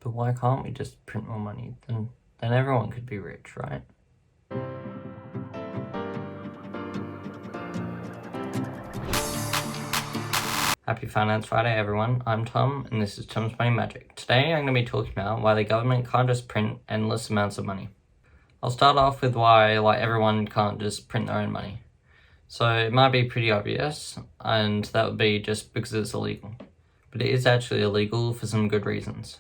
But why can't we just print more money? Then everyone could be rich, right? Happy Finance Friday, everyone. I'm Tom, and this is Tom's Money Magic. Today, I'm going to be talking about why the government can't just print endless amounts of money. I'll start off with why, everyone can't just print their own money. So it might be pretty obvious, and that would be just because it's illegal. But it is actually illegal for some good reasons.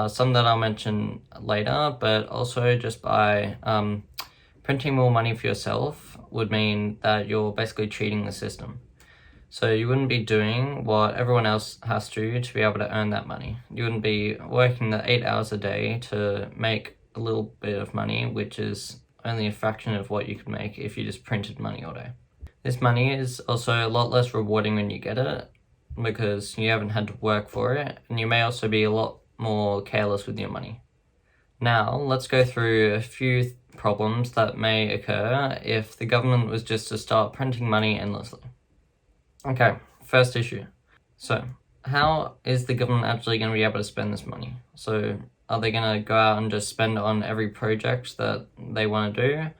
Some that I'll mention later, but also just by printing more money for yourself would mean that you're basically cheating the system. So you wouldn't be doing what everyone else has to be able to earn that money. You wouldn't be working the 8 hours a day to make a little bit of money, which is only a fraction of what you could make if you just printed money all day. This money is also a lot less rewarding when you get it because you haven't had to work for it, and you may also be a lot more careless with your money. Now, let's go through a few problems that may occur if the government was just to start printing money endlessly. Okay, first issue. So, how is the government actually going to be able to spend this money? So, are they going to go out and just spend it on every project that they want to do?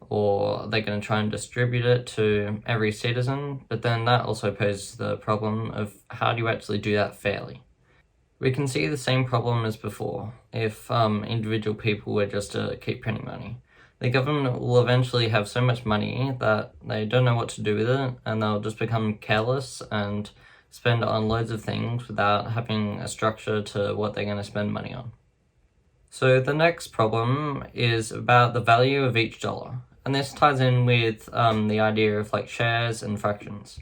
Or are they going to try and distribute it to every citizen? But then that also poses the problem of how do you actually do that fairly? We can see the same problem as before if individual people were just to keep printing money. The government will eventually have so much money that they don't know what to do with it, and they'll just become careless and spend it on loads of things without having a structure to what they're going to spend money on. So the next problem is about the value of each dollar, and this ties in with the idea of shares and fractions.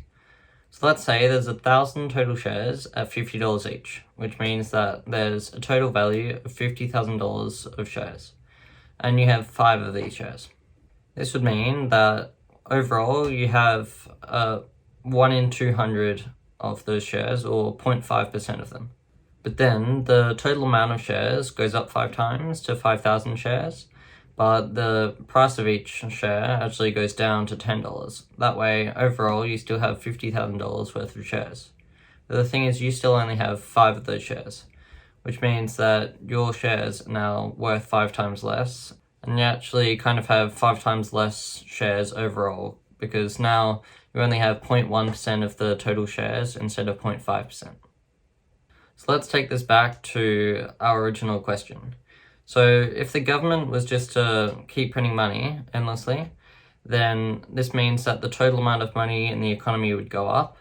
So let's say there's 1,000 total shares at $50 each, which means that there's a total value of $50,000 of shares, and you have 5 of these shares. This would mean that overall you have 1 in 200 of those shares, or 0.5% of them. But then the total amount of shares goes up 5 times to 5,000 shares, but the price of each share actually goes down to $10. That way, overall, you still have $50,000 worth of shares. But the thing is, you still only have 5 of those shares, which means that your shares are now worth 5 times less, and you actually kind of have 5 times less shares overall, because now you only have 0.1% of the total shares instead of 0.5%. So let's take this back to our original question. So if the government was just to keep printing money endlessly, then this means that the total amount of money in the economy would go up,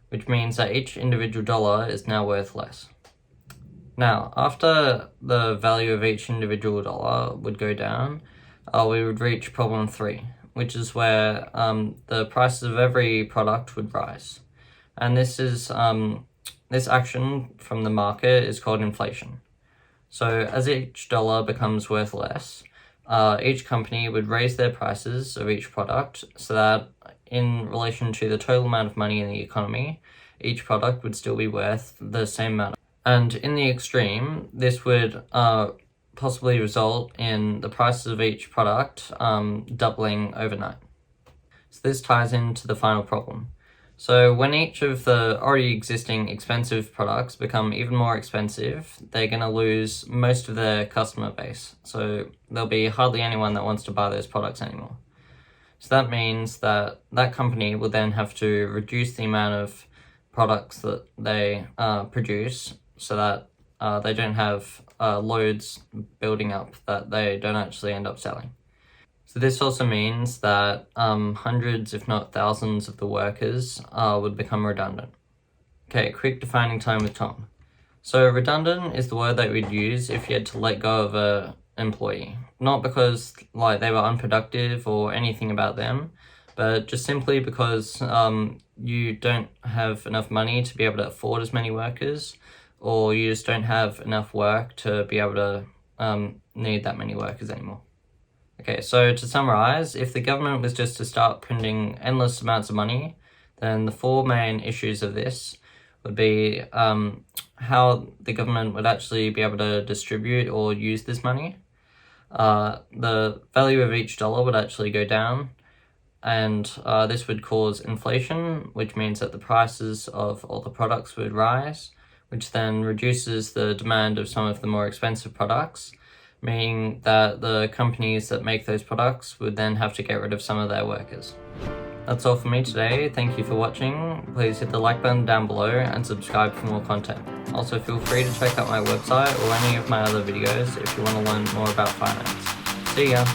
which means that each individual dollar is now worth less. Now, after the value of each individual dollar would go down, we would reach problem 3, which is where the prices of every product would rise. And this is this action from the market is called inflation. So as each dollar becomes worth less, each company would raise their prices of each product so that in relation to the total amount of money in the economy, each product would still be worth the same amount. And in the extreme, this would possibly result in the prices of each product doubling overnight. So this ties into the final problem. So when each of the already existing expensive products become even more expensive, they're going to lose most of their customer base. So there'll be hardly anyone that wants to buy those products anymore. So that means that that company will then have to reduce the amount of products that they produce so that they don't have loads building up that they don't actually end up selling. So this also means that hundreds, if not thousands, of the workers would become redundant. Okay, quick defining time with Tom. So redundant is the word that we'd use if you had to let go of an employee. Not because they were unproductive or anything about them, but just simply because you don't have enough money to be able to afford as many workers, or you just don't have enough work to be able to need that many workers anymore. Okay, so to summarize, if the government was just to start printing endless amounts of money, then the 4 main issues of this would be how the government would actually be able to distribute or use this money. The value of each dollar would actually go down, and this would cause inflation, which means that the prices of all the products would rise, which then reduces the demand of some of the more expensive products, meaning that the companies that make those products would then have to get rid of some of their workers. That's all for me today. Thank you for watching. Please hit the like button down below and subscribe for more content. Also feel free to check out my website or any of my other videos if you want to learn more about finance. See ya!